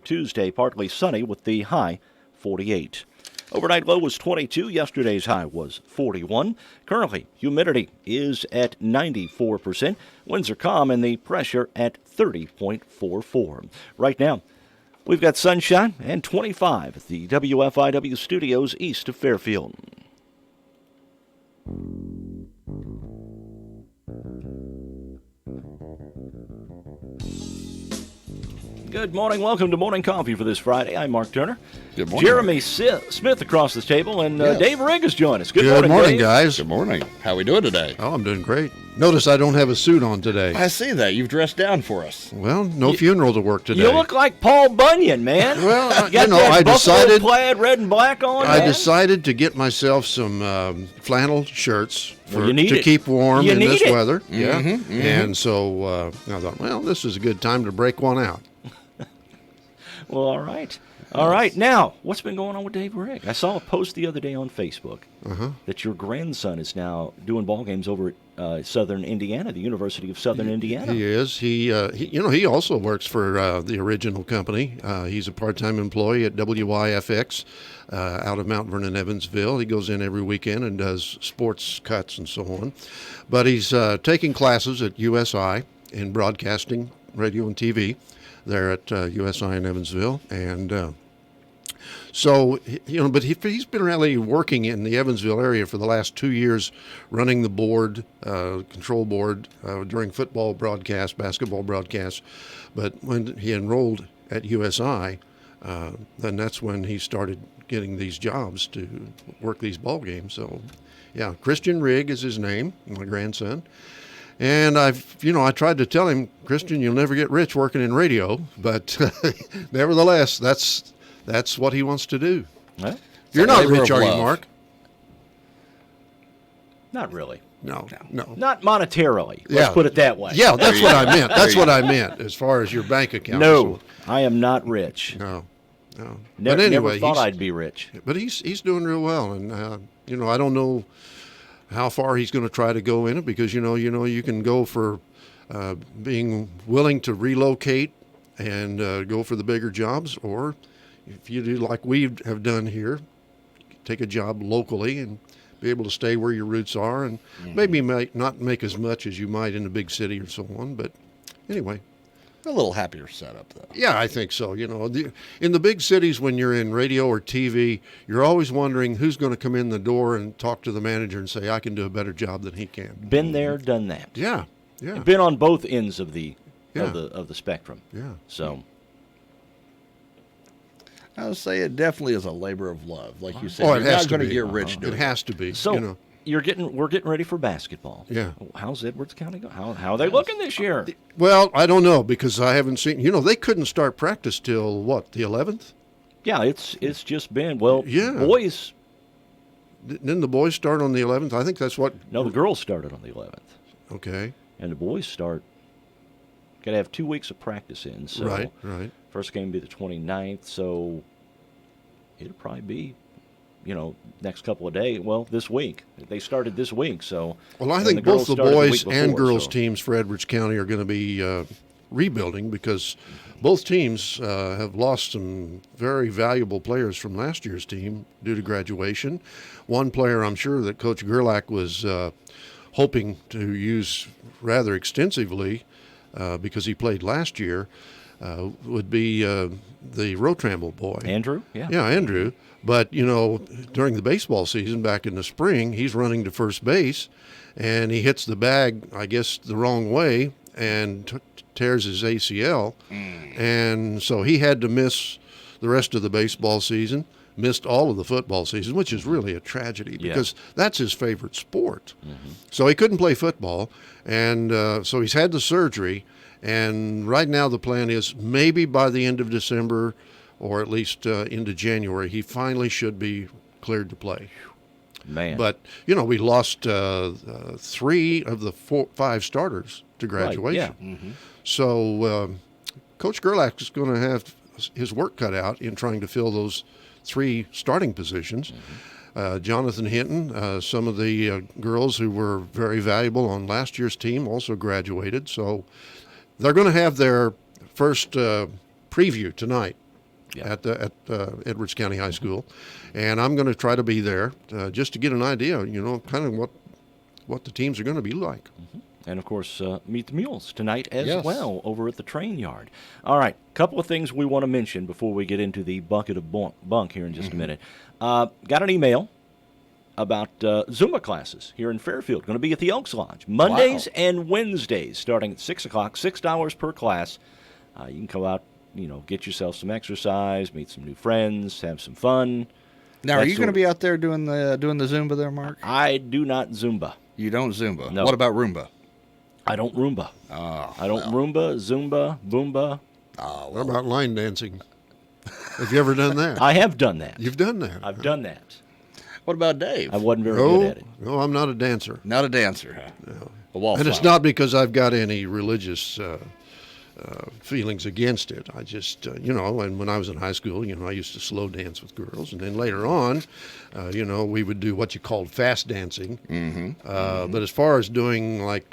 Tuesday, partly sunny with the high 48. Overnight low was 22. Yesterday's high was 41. Currently, humidity is at 94%. Winds are calm and the pressure at 30.44. Right now, we've got sunshine and 25 at the WFIW studios east of Fairfield. Good morning. Welcome to Morning Coffee for this Friday. I'm Mark Turner. Good morning. Jeremy Smith across the table, and Yes. Dave Rigg has joined us. Good Good morning, Dave. guys. Good morning. How are we doing today? Oh, I'm doing great. Notice I don't have a suit on today. I see that. You've dressed down for us. Well, no funeral to work today. You look like Paul Bunyan, man. Well, you got that I buffalo decided plaid red and black on. I man? decided to get myself some flannel shirts Well, you need to it. keep warm You in need this it. weather. Yeah, and so I thought, well, this is a good time to break one out. Well, all right. All right. Now, what's been going on with Dave Rigg? I saw a post the other day on Facebook that your grandson is now doing ball games over at Southern Indiana, the University of Southern Indiana. He is. He also works for the original company. He's a part-time employee at WYFX out of Mount Vernon, Evansville. He goes in every weekend and does sports cuts and so on. But he's taking classes at USI in broadcasting, radio and TV. There at USI in Evansville, and so but he's been really working in the Evansville area for the last 2 years, running the board, control board during football broadcasts, basketball broadcasts. But when he enrolled at USI, then that's when he started getting these jobs to work these ball games. So, yeah, Christian Rigg is his name, my grandson. And I tried to tell him, Christian, you'll never get rich working in radio, but nevertheless, that's what he wants to do. Huh? You're a not labor rich, of are you, love. Mark? Not really. No. Not monetarily. Let's put it that way. Yeah, that's what I meant. That's what I meant as far as your bank account. No, I am not rich. No. Never, But anyway, never thought I'd be rich. But he's doing real well, and I don't know how far he's going to try to go in it, because you can go for being willing to relocate and go for the bigger jobs, or if you do like we have done here, take a job locally and be able to stay where your roots are, and maybe not make as much as you might in a big city or so on. But anyway. A little happier setup, though. Yeah, I think so. In the big cities, when you're in radio or TV, you're always wondering who's going to come in the door and talk to the manager and say, I can do a better job than he can. Been there, done that. Yeah. Been on both ends of the Yeah. of the spectrum. Yeah. So I would say it definitely is a labor of love. Like you said, Oh, it you're has not to going to be. get rich doing It has to be. So we're getting ready for basketball. Yeah. How's Edwards County going? How are they looking this year? Well, I don't know, because I haven't seen. They couldn't start practice till what, the 11th? Yeah, it's just been Yeah. boys. Didn't the boys start on the 11th? I think that's what. No, the girls started on the 11th, Okay. and the boys start. Got to have 2 weeks of practice in. So Right. First game will be the 29th. So it'll probably be, next couple of days. Well, this week. They started this week, so. Well, I and think both girls the started boys week and before, girls so. teams for Edwards County are going to be rebuilding, because both teams have lost some very valuable players from last year's team due to graduation. One player I'm sure that Coach Gerlach was hoping to use rather extensively because he played last year would be the Rotramble boy. Andrew? Yeah. Yeah, Andrew. But, during the baseball season back in the spring, he's running to first base, and he hits the bag, I guess, the wrong way, and tears his ACL. And so he had to miss the rest of the baseball season, missed all of the football season, which is really a tragedy, because that's his favorite sport. So he couldn't play football, and so he's had the surgery. And right now the plan is maybe by the end of December, or at least into January, he finally should be cleared to play. Man. But, we lost 3 of the 5 starters to graduation. Right, yeah. So Coach Gerlach is going to have his work cut out in trying to fill those 3 starting positions. Jonathan Hinton, some of the girls who were very valuable on last year's team also graduated. So they're going to have their first preview tonight Yeah. at Edwards County High School, and I'm going to try to be there just to get an idea, kind of what the teams are going to be like. And, of course, Meet the Mules tonight as Yes. well over at the train yard. All right, couple of things we want to mention before we get into the bucket of bunk here in just a minute. Got an email about Zumba classes here in Fairfield. Going to be at the Elks Lodge Mondays and Wednesdays starting at 6 o'clock, $6 per class. You can come out, get yourself some exercise, meet some new friends, have some fun. Now, are That's you going to what- be out there doing the Zumba there, Mark? I do not Zumba. You don't Zumba. No. What about Roomba? I don't Roomba. Oh, I don't Roomba, Zumba, Boomba. What about line dancing? Have you ever done that? I have done that. You've done that. I've done that. What about Dave? I wasn't very no, good at it. no, I'm not a dancer. Not a dancer, huh? No. A wallflower. And it's not because I've got any religious feelings against it. I just, and when I was in high school, I used to slow dance with girls. And then later on, we would do what you called fast dancing. But as far as doing like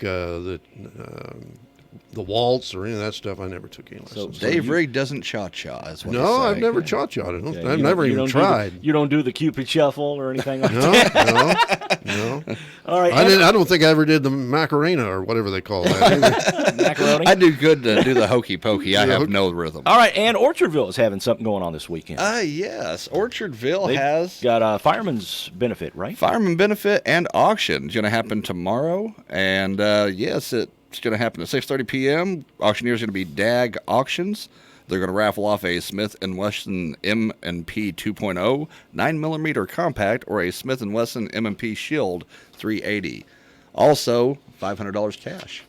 the waltz or any of that stuff, I never took any lessons. Dave Rigg doesn't cha-cha, is what No, he's I've saying. never cha-cha'd. Yeah, I've you never don't- you even don't do tried. you don't do the Cupid Shuffle or anything like that? No. All right. I don't think I ever did the Macarena or whatever they call that either. Macaroni. I do good to do the hokey pokey. I Yeah, have no rhythm. All right, and Orchardville is having something going on this weekend. Yes. Orchardville They've has got a fireman's benefit, right? fireman benefit and auction. It's going to happen tomorrow. And yes, it's going to happen at 6:30 p.m. Auctioneer is going to be DAG Auctions. They're going to raffle off a Smith & Wesson M&P 2.0 9mm compact or a Smith & Wesson M&P Shield 380. Also, $500 cash.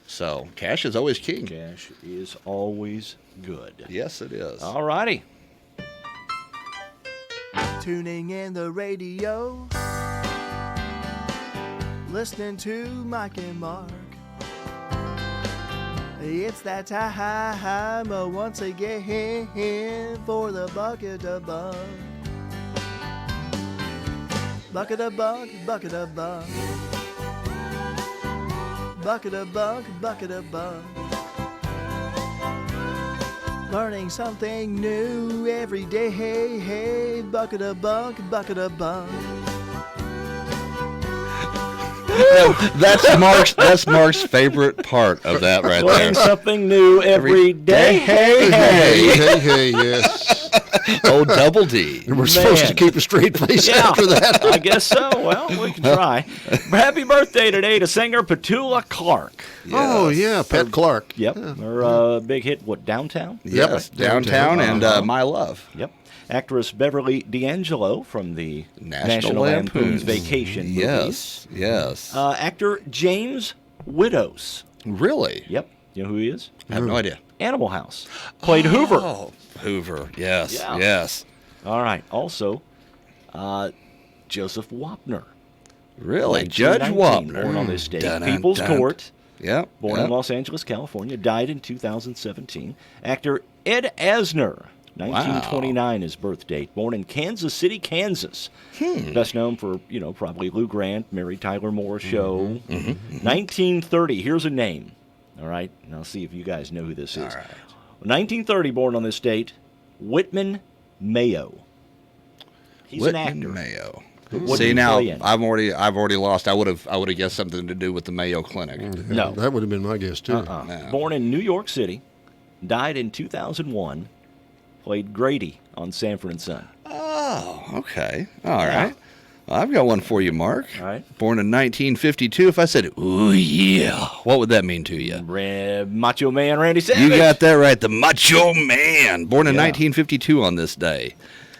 So cash is always king. Cash is always good. Yes, it is. All righty. Tuning in the radio, listening to Mike and Mark. It's that time once again for the bucket of bunk. Bucket of bunk, bucket of bunk. Bucket of bunk, bucket of bunk. Learning something new every day. Hey, bucket of bunk, bucket of bunk. That's Mark's favorite part of that right Learning there. something new every day. Hey, Hey, yes. Oh, Double D. We're supposed to Man. keep a straight face Yeah, after that. I guess so. Well, we can try. Happy birthday today to singer Petula Clark. Oh, yeah, Pat Clark. Yep. Her big hit, Downtown? Yes, Yep. Downtown and Uh-huh. My Love. Yep. Actress Beverly D'Angelo from the National Lampoon's Vacation movies. Yes. Actor James Widows. Really? Yep. You know who he is? I have no idea. Animal House. Played Hoover. Oh, Hoover. Yes. Yeah. Yes. All right. Also, Joseph Wapner. Really? Judge 1919, Wapner. Born on this date. Dun-dun-dun. People's Court. Yep. Born in Los Angeles, California. Died in 2017. Actor Ed Asner. 1929 his birth date. Born in Kansas City, Kansas. Best known for, probably Lou Grant, Mary Tyler Moore Show. 1930. Here's a name. All right. Now see if you guys know who this is. All right. 1930, born on this date. Whitman Mayo. He's Whitman an actor. Mayo. What See did he now, play in? I've already lost. I would have guessed something to do with the Mayo Clinic. No. That would have been my guess, too. No. Born in New York City. Died in 2001. Played Grady on Sanford and Son. Oh, okay. All right. Well, I've got one for you, Mark. All right. Born in 1952. If I said, "Ooh yeah," what would that mean to you? Macho Man Randy Savage. You got that right. The Macho Man. Born in Yeah. 1952 on this day.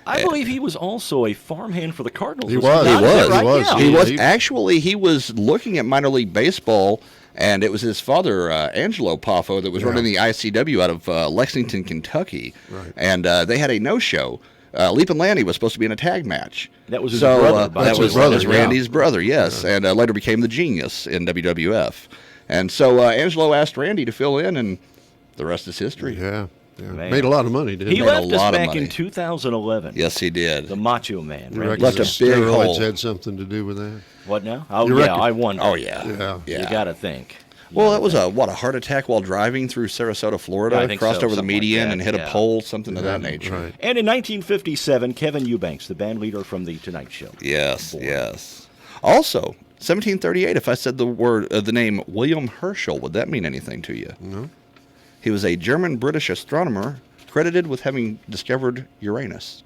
I believe he was also a farmhand for the Cardinals. He he was. not? He Is that was. right? He was. Yeah. He Yeah, was he- actually he was looking at minor league baseball, and it was his father, Angelo Poffo, that was running the ICW out of Lexington, Kentucky. Right. And they had a no-show. Leap and Lanny was supposed to be in a tag match. That was his brother, by That the way. was His brother, Randy's brother, yes, and later became the Genius in WWF. And so Angelo asked Randy to fill in, and the rest is history. Yeah. Man. Made a lot of money, didn't He made a left us lot of back money. in 2011. Yes, he did. The Macho Man. you? Randy Reckon Left the a Savage. big hole. steroids had something to do with that? What now? Oh, You yeah, reckon- I wonder. Oh, yeah. Yeah. You got to think. Well, that was a heart attack while driving through Sarasota, Florida. Yeah, I think crossed so, over the something like median that, and hit yeah. a pole, something of that nature. Right. And in 1957, Kevin Eubanks, the band leader from The Tonight Show. Yes, Born. yes. Also, 1738. If I said the name William Herschel, would that mean anything to you? No. He was a German-British astronomer credited with having discovered Uranus.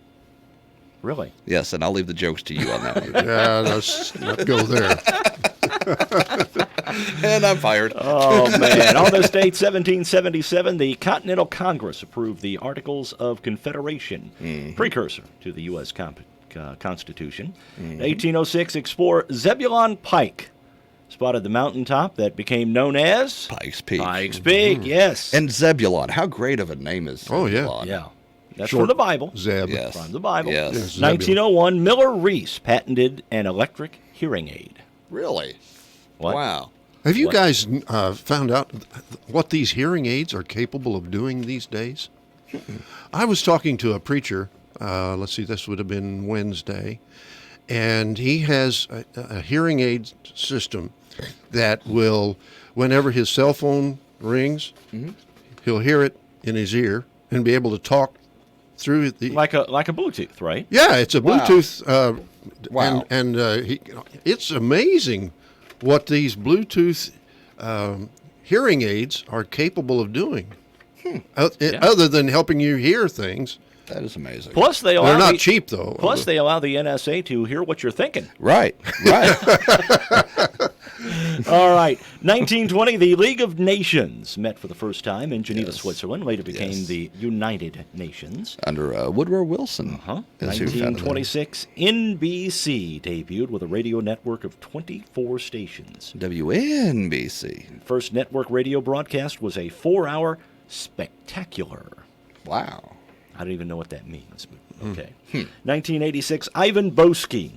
Really? Yes, and I'll leave the jokes to you on that one. Yeah, let's not go there. And I'm fired. Oh, man. On this date, 1777, the Continental Congress approved the Articles of Confederation, precursor to the U.S. Constitution. In 1806, explorer Zebulon Pike spotted the mountaintop that became known as Pikes Peak. Pikes Peak, yes. And Zebulon. How great of a name is Oh, yeah. Zebulon? yeah. That's Short from the Bible. Zeb. Yes. From the Bible. Yes. Yes. Zebulon. 1901, Miller Reese patented an electric hearing aid. Really? What? Wow. Have you What? guys found out what these hearing aids are capable of doing these days? I was talking to a preacher. Let's see, this would have been Wednesday. And he has a hearing aid system that will, whenever his cell phone rings, he'll hear it in his ear and be able to talk through the. Like a Bluetooth, right? Yeah, it's a Wow. Bluetooth. Wow. And it's amazing what these Bluetooth hearing aids are capable of doing. Other than helping you hear things. That is amazing. Plus, they allow They're not the, cheap, though. Plus, they allow the NSA to hear what you're thinking. Right, right. All right. 1920, the League of Nations met for the first time in Geneva, Switzerland. Later became Yes. the United Nations. Under Woodrow Wilson. Huh? is who founded it. 1926, NBC debuted with a radio network of 24 stations. WNBC. First network radio broadcast was a 4-hour spectacular. Wow. I don't even know what that means. But okay. 1986, Ivan Boesky,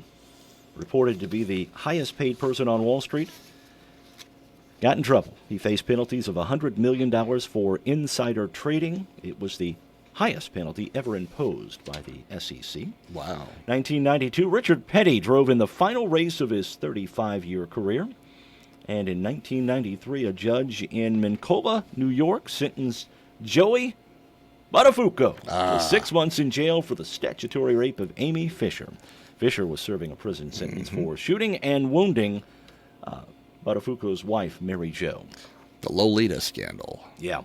reported to be the highest paid person on Wall Street, got in trouble. He faced penalties of $100 million for insider trading. It was the highest penalty ever imposed by the SEC. Wow. 1992, Richard Petty drove in the final race of his 35-year career. And in 1993, a judge in Mincola, New York, sentenced Joey Buttafuoco to 6 months in jail for the statutory rape of Amy Fisher. Fisher was serving a prison sentence for shooting and wounding Buttafuoco's wife, Mary Jo. The Lolita scandal. Yeah.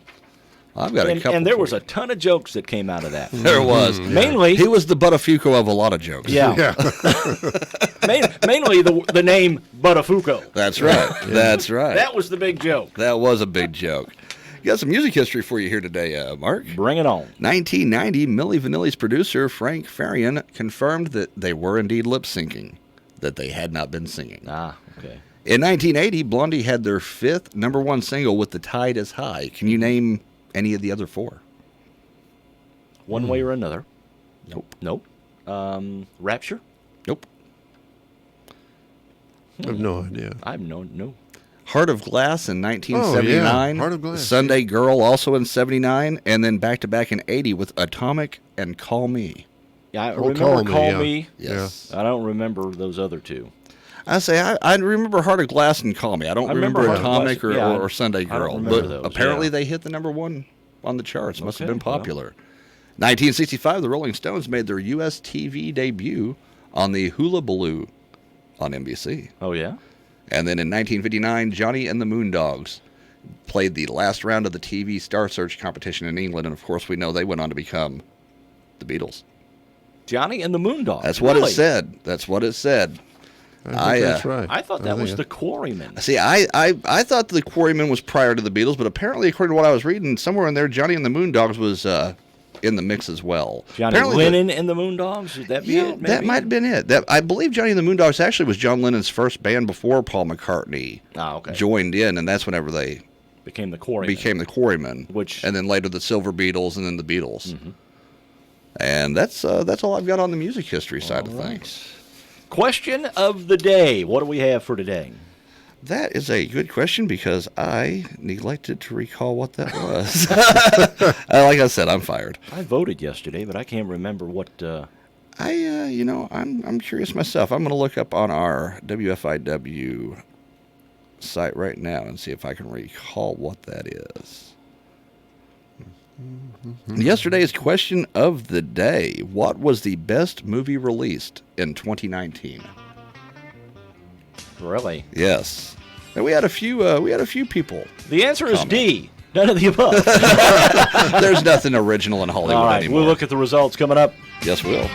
I've got a couple. And there for was you. a ton of jokes that came out of that. There was. Mainly, He was the Buttafuoco of a lot of jokes. yeah, mainly the name Buttafuoco. That's right. That's right. That was the big joke. That was a big joke. Got some music history for you here today, Mark. Bring it on. 1990, Milli Vanilli's producer, Frank Farian, confirmed that they were indeed lip syncing, that they had not been singing. Ah, okay. In 1980, Blondie had their 5th #1 single with The Tide is High. Can you name any of the other 4? One way or another. Nope. Nope. Rapture? Nope. I have no idea. I have no. Heart of Glass in 1979. Heart of Glass, Sunday Girl also in 79. And then back-to-back in 80 with Atomic and Call Me. Yeah, I Oh, remember Call yeah. Me. Yes. I don't remember those other two. I say I remember Heart of Glass and Call Me. I don't I remember remember Heart of Atomic Glass. Yeah, or Sunday I don't Girl. remember But those, apparently yeah. they hit the #1 on the charts. Must have Okay, been popular. 1965, the Rolling Stones made their U.S. TV debut on the Hula Baloo on NBC. Oh, yeah? And then in 1959, Johnny and the Moondogs played the last round of the TV Star Search competition in England. And of course, we know they went on to become the Beatles. Johnny and the Moondogs. That's what Really? it said. That's what it said. I think that's right. I thought that think was it- the Quarrymen. See, I thought the Quarrymen was prior to the Beatles, but apparently, according to what I was reading, somewhere in there, Johnny and the Moondogs was in the mix as well. Johnny Apparently Lennon and the Moondogs? Would that be Yeah, it? that maybe? might have been it. I believe Johnny and the Moondogs actually was John Lennon's first band before Paul McCartney Ah, okay. joined in, and that's whenever they Became the Quarrymen. became the Quarrymen, Which- and then later the Silver Beatles, and then the Beatles. And that's all I've got on the music history side of things. Question of the day. What do we have for today? That is a good question because I neglected to recall what that was. Like I said, I'm fired. I voted yesterday, but I can't remember what. I'm curious myself. I'm going to look up on our WFIW site right now and see if I can recall what that is. Yesterday's question of the day: what was the best movie released in 2019? Really? Yes. And we had a few people. The answer is comment. D. None of the above. There's nothing original in Hollywood All right, anymore. we'll look at the results coming up. Yes, we will.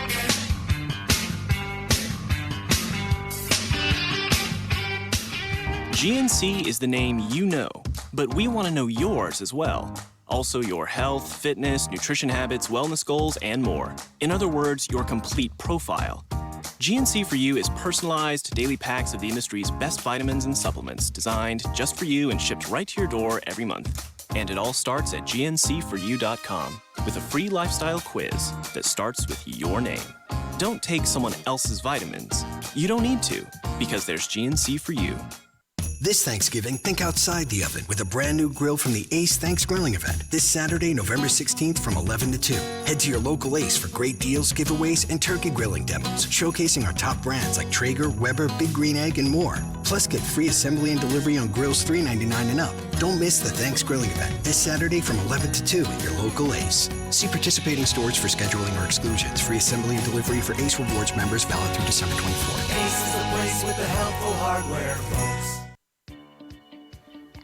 GNC is the name you know, but we want to know yours as well. Also your health, fitness, nutrition habits, wellness goals, and more. In other words, your complete profile. GNC for You is personalized daily packs of the industry's best vitamins and supplements designed just for you and shipped right to your door every month. And it all starts at GNCforyou.com with a free lifestyle quiz that starts with your name. Don't take someone else's vitamins. You don't need to, because there's GNC for You. This Thanksgiving, think outside the oven with a brand new grill from the Ace Thanks Grilling event this Saturday, November 16th from 11 to 2. Head to your local Ace for great deals, giveaways, and turkey grilling demos, showcasing our top brands like Traeger, Weber, Big Green Egg, and more. Plus, get free assembly and delivery on grills $3.99 and up. Don't miss the Thanks Grilling event this Saturday from 11 to 2 at your local Ace. See participating stores for scheduling or exclusions. Free assembly and delivery for Ace Rewards members valid through December 24th. Ace is the place with the helpful hardware, folks.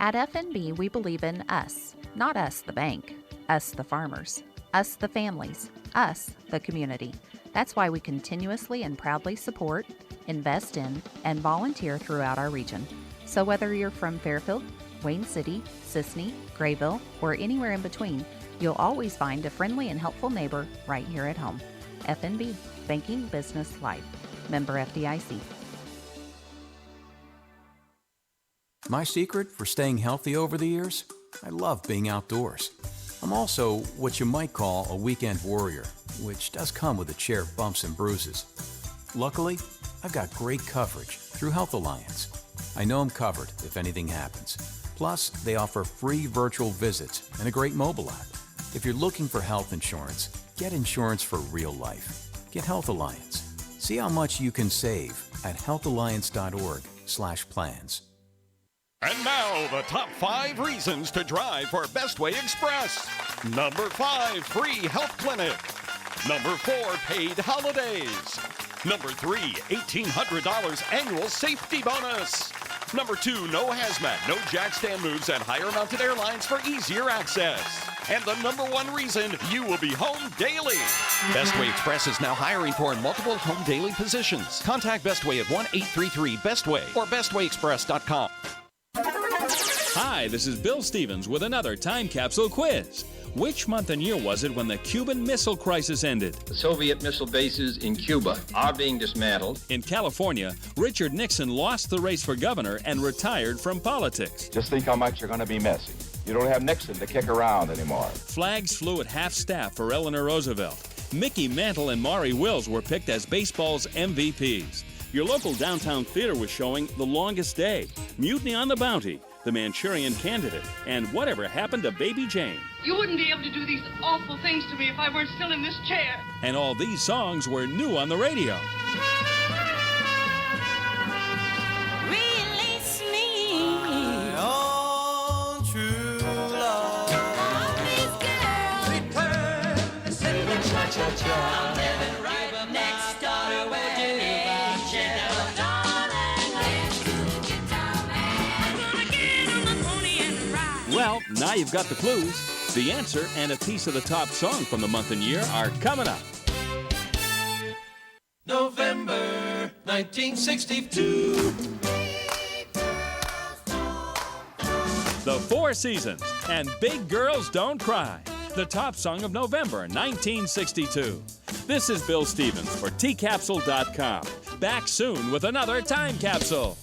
At F&B, we believe in us. Not us, the bank. Us, the farmers. Us, the families. Us, the community. That's why we continuously and proudly support, invest in, and volunteer throughout our region. So whether you're from Fairfield, Wayne City, Sisney, Grayville, or anywhere in between, you'll always find a friendly and helpful neighbor right here at home. F&B, Banking Business Life. Member FDIC. My secret for staying healthy over the years? I love being outdoors. I'm also what you might call a weekend warrior, which does come with its share of bumps and bruises. Luckily, I've got great coverage through Health Alliance. I know I'm covered if anything happens. Plus, they offer free virtual visits and a great mobile app. If you're looking for health insurance, get insurance for real life. Get Health Alliance. See how much you can save at healthalliance.org/plans. And now, the top 5 reasons to drive for Bestway Express. Number 5, free health clinic. Number 4, paid holidays. Number 3, $1,800 annual safety bonus. Number 2, no hazmat, no jack stand moves, and higher mounted airlines for easier access. And the number 1 reason, you will be home daily. Bestway Express is now hiring for multiple home daily positions. Contact Bestway at 1-833-BESTWAY or bestwayexpress.com. Hi, this is Bill Stevens with another time capsule quiz. Which month and year was it when the Cuban Missile Crisis ended? The Soviet missile bases in Cuba are being dismantled. In California, Richard Nixon lost the race for governor and retired from politics. Just think how much you're going to be missing. You don't have Nixon to kick around anymore. Flags flew at half-staff for Eleanor Roosevelt. Mickey Mantle and Maury Wills were picked as baseball's MVPs. Your local downtown theater was showing The Longest Day, Mutiny on the Bounty, The Manchurian Candidate, and Whatever Happened to Baby Jane. You wouldn't be able to do these awful things to me if I weren't still in this chair. And all these songs were new on the radio. Release me on true love. All these girls return to sing the cha-cha-cha. I'm living right next door to where you Well, now you've got the clues. The answer and a piece of the top song from the month and year are coming up. November 1962. The Four Seasons and Big Girls Don't Cry, the top song of November 1962. This is Bill Stevens for tcapsule.com. Back soon with another time capsule.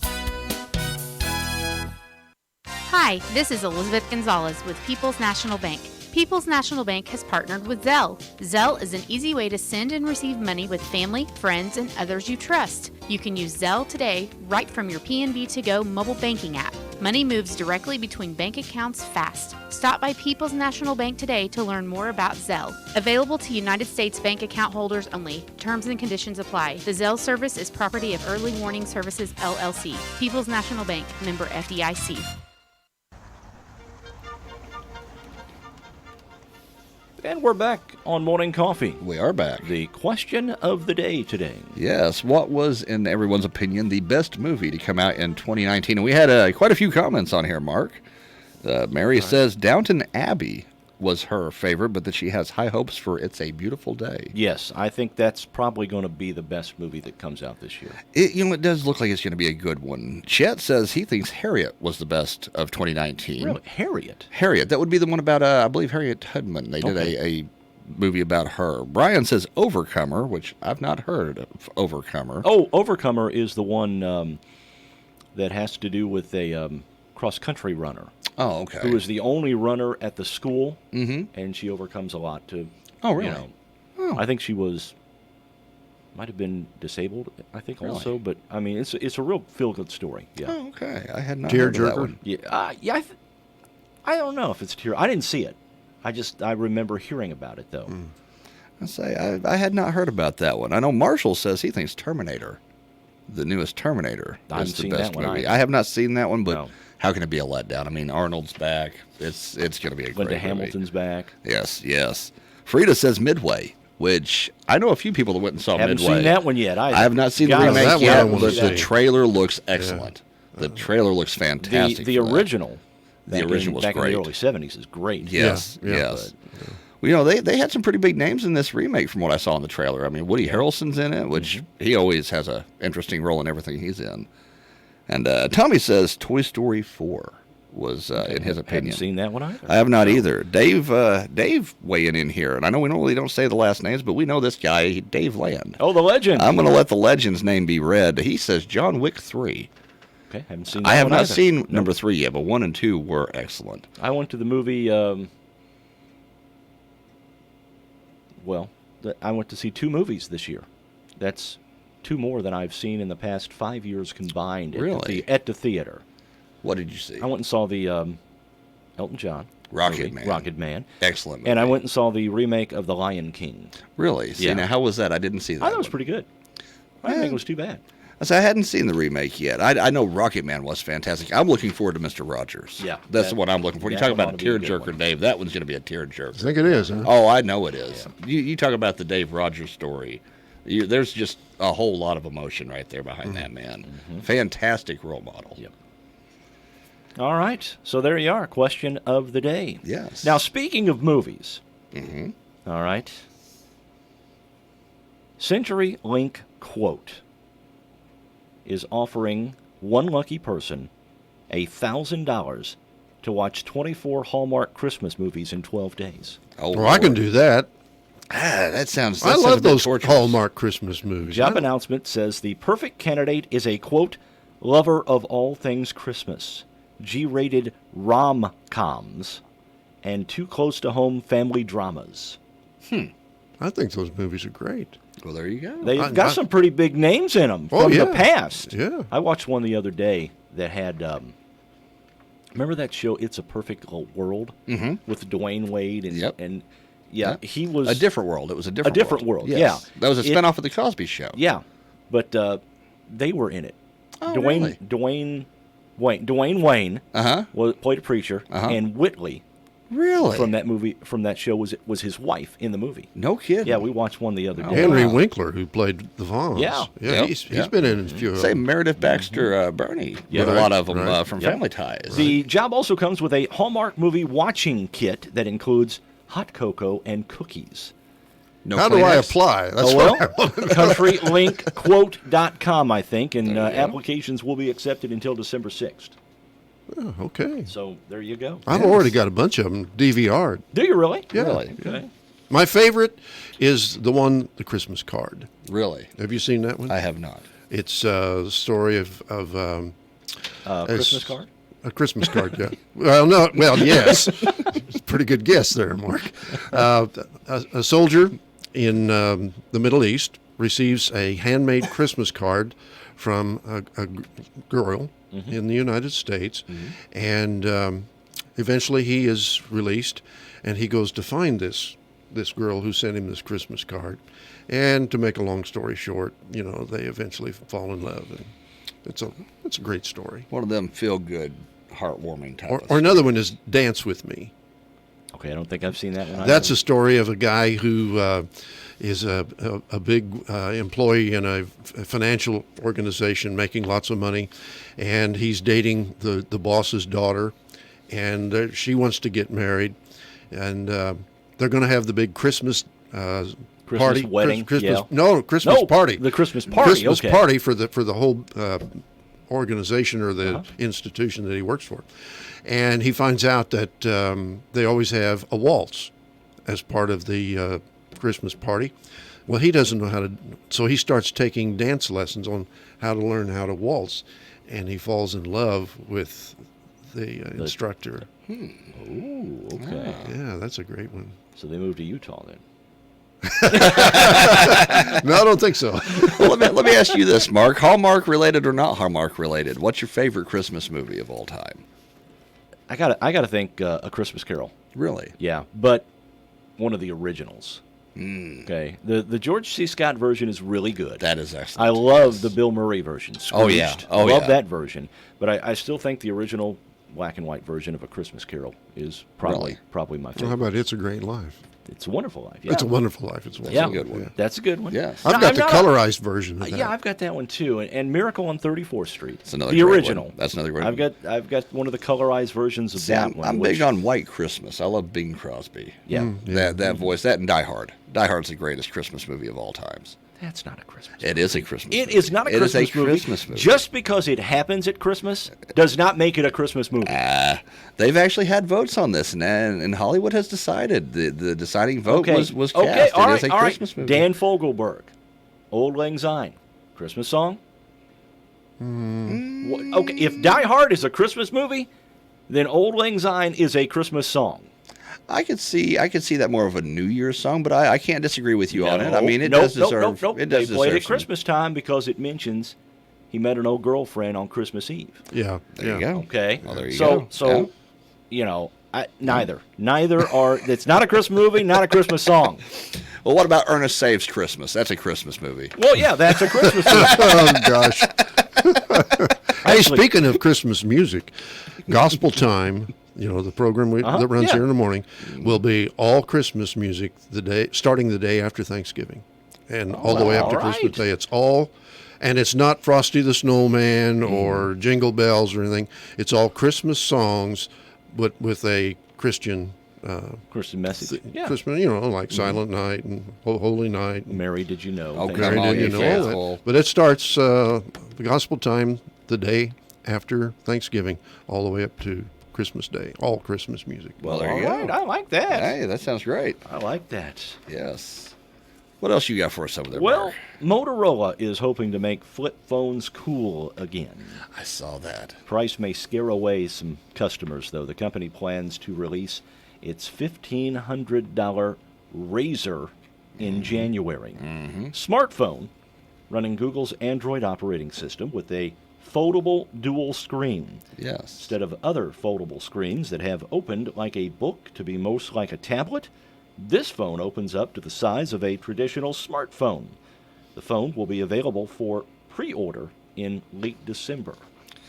Hi, this is Elizabeth Gonzalez with People's National Bank. People's National Bank has partnered with Zelle. Zelle is an easy way to send and receive money with family, friends, and others you trust. You can use Zelle today right from your PNB To Go mobile banking app. Money moves directly between bank accounts fast. Stop by People's National Bank today to learn more about Zelle. Available to United States bank account holders only. Terms and conditions apply. The Zelle service is property of Early Warning Services, LLC. People's National Bank, member FDIC. And we're back on Morning Coffee. We are back. The question of the day today. Yes, what was, in everyone's opinion, the best movie to come out in 2019? And we had quite a few comments on here, Mark. Mary says Downton Abbey was her favorite, but that she has high hopes for It's a Beautiful Day. Yes, I think that's probably going to be the best movie that comes out this year. It does look like it's going to be a good one. Chet says he thinks Harriet was the best of 2019. Really? Harriet? Harriet. That would be the one about, I believe, Harriet Tubman. They did a movie about her. Brian says Overcomer, which I've not heard of Overcomer. Oh, Overcomer is the one that has to do with a cross-country runner. Oh, okay. Who is the only runner at the school, and she overcomes a lot to. Oh, really? I think she might have been disabled. I think also, but I mean, it's a real feel-good story. Yeah. Oh, okay. I had not heard of that one. Yeah, yeah. I don't know if it's tear. I didn't see it. I remember hearing about it though. I say I had not heard about that one. I know Marshall says he thinks Terminator, the newest Terminator, is the best movie. I have not seen that one, but. How can it be a letdown? I mean, Arnold's back. It's going to be a great movie. Linda Hamilton's back. Yes. Frida says Midway, which I know a few people that went and saw Haven't Midway. Seen that one yet. I have not seen the remake yet, but the trailer looks excellent. The trailer looks fantastic. The original. The original was back great. in the early 70s is great. Yes. Well, they had some pretty big names in this remake from what I saw in the trailer. I mean, Woody Harrelson's in it, which he always has an interesting role in everything he's in. And Tommy says Toy Story 4 was, in his opinion. Haven't seen that one either. I have not either. Dave weighing in here, and I know we normally don't say the last names, but we know this guy, Dave Land. Oh, the legend. I'm going to let the legend's name be read. He says John Wick 3. Okay, haven't seen that I have one not either. seen number 3 yet, but 1 and 2 were excellent. I went to the movie, I went to see 2 movies this year. That's 2 more than I've seen in the past 5 years combined at the theater. What did you see? I went and saw the Elton John Rocket Man. Excellent movie. And I went and saw the remake of The Lion King. Really? See, now how was that? I didn't see that. I thought it was pretty good. I didn't think it was too bad. I hadn't seen the remake yet. I know Rocket Man was fantastic. I'm looking forward to Mr. Rogers. Yeah. That's the one I'm looking for. You talk about a one ought to be a good tearjerker, one. Dave. That one's going to be a tearjerker. I think it is, huh? Oh, I know it is. Yeah. You talk about the Dave Rogers story. There's just a whole lot of emotion right there behind that man. Fantastic role model. Yep. All right. So there you are. Question of the day. Yes. Now, speaking of movies. All right. CenturyLink Quote is offering one lucky person $1,000 to watch 24 Hallmark Christmas movies in 12 days. Well, I can do that. That sounds. I love those Hallmark Christmas movies. Job announcement says the perfect candidate is a, quote, lover of all things Christmas, G-rated rom-coms, and too close to home family dramas. I think those movies are great. Well, there you go. They've got some pretty big names in them from the past. Yeah. I watched one the other day that had, remember that show, It's a Perfect Little World, with Dwayne Wade? And he was... A different world. It was a different world. Yes. Yeah. That was a spinoff of The Cosby Show. Yeah, but they were in it. Oh, Dwayne Wayne played a preacher, and Whitley from that movie, from that show, was his wife in the movie. No kidding. Yeah, we watched one the other day. Henry Winkler, who played the Vaughns. Yeah. He's been in a few. Say Meredith Baxter Bernie with a lot of them from Family Ties. The job also comes with a Hallmark movie watching kit that includes hot cocoa and cookies. No How do I apply? That's CountryLinkQuote.com, I think, and applications will be accepted until December 6th. Oh, okay. So there you go. I've already got a bunch of them DVR'd. Do you really? Yeah. Really? Okay. My favorite is the one, The Christmas Card. Really? Have you seen that one? I have not. It's a story of Christmas card? A Christmas card, yeah. Well, yes. It's a pretty good guess there, Mark. A soldier in the Middle East receives a handmade Christmas card from a girl in the United States, and eventually he is released, and he goes to find this girl who sent him this Christmas card. And to make a long story short, you know, they eventually fall in love, and it's a great story. One of them feel good, heartwarming type. Or another one is Dance With Me. Okay, I don't think I've seen that one. That's a story of a guy who is a big employee in a financial organization making lots of money, and he's dating the boss's daughter, and she wants to get married, and they're going to have the big Christmas party, wedding, Christmas, yeah. no, Christmas party. The Christmas party, Christmas okay. party for the whole organization or the institution that he works for. And he finds out that they always have a waltz as part of the Christmas party. Well, he doesn't know how to, so he starts taking dance lessons on how to learn how to waltz, and he falls in love with the instructor. Ooh, okay. Yeah, that's a great one. So they moved to Utah then. No, I don't think so. Well, let me ask you this, Mark. Hallmark related or not Hallmark related? What's your favorite Christmas movie of all time? I gotta think A Christmas Carol. Really? Yeah, but one of the originals. Okay, the George C. Scott version is really good. That is excellent. I love the Bill Murray version. Oh, yeah. Scrooged. Oh, love yeah. that version. But I still think the original black and white version of A Christmas Carol is probably my Well, favorite. how about It's a Great Life? It's a Wonderful Life. Yeah. It's a Wonderful Life. It's Yeah, a good one. That's a good one. Yes. I've No, got I'm the not colorized version of that. Yeah, I've got that one too, and Miracle on 34th Street. That's another the great original. one. That's another great I've one. got one of the colorized versions of that one. I'm which- big on White Christmas. I love Bing Crosby. Yeah. That voice, that and Die Hard. Die Hard's the greatest Christmas movie of all times. That's not a Christmas. It is a Christmas It movie. is not a Christmas It is a movie. Christmas movie. Just because it happens at Christmas does not make it a Christmas movie. They've actually had votes on this, and Hollywood has decided. The deciding vote was cast. Okay, all It right, is a all right. Christmas movie. Dan Fogelberg, Old Lang Syne, Christmas song. Okay, if Die Hard is a Christmas movie, then Old Lang Syne is a Christmas song. I could see that more of a New Year's song, but I can't disagree with you on it. I mean, it Nope, does deserve. Nope. It does They played deserve at some- Christmas time because it mentions he met an old girlfriend on Christmas Eve. Yeah. There you go. Okay. Well, there you so, go. So, Yeah. you know, neither are. It's not a Christmas movie, not a Christmas song. Well, what about Ernest Saves Christmas? That's a Christmas movie. Well, yeah, that's a Christmas movie. Oh, gosh. Hey, speaking of Christmas music, Gospel Time, you know, the program that runs here in the morning, will be all Christmas music starting the day after Thanksgiving and all the way up to Christmas Day. It's all, and it's not Frosty the Snowman or Jingle Bells or anything. It's all Christmas songs, but with a Christian message. Yeah. Christmas, you know, like Silent Night and Holy Night. And Mary, did you know? Oh, Thank come you. on, you you know all faithful. that. But it starts the Gospel Time the day after Thanksgiving, all the way up to Christmas Day. All Christmas music. Well, there you All go. right, I like that. Hey, that sounds great. I like that. Yes. What else you got for us over there, Well, Mark? Motorola is hoping to make flip phones cool again. I saw that. Price may scare away some customers, though. The company plans to release its $1,500 Razr in January. Smartphone running Google's Android operating system with a foldable dual screen. Yes. Instead of other foldable screens that have opened like a book to be most like a tablet, this phone opens up to the size of a traditional smartphone. The phone will be available for pre-order in late December.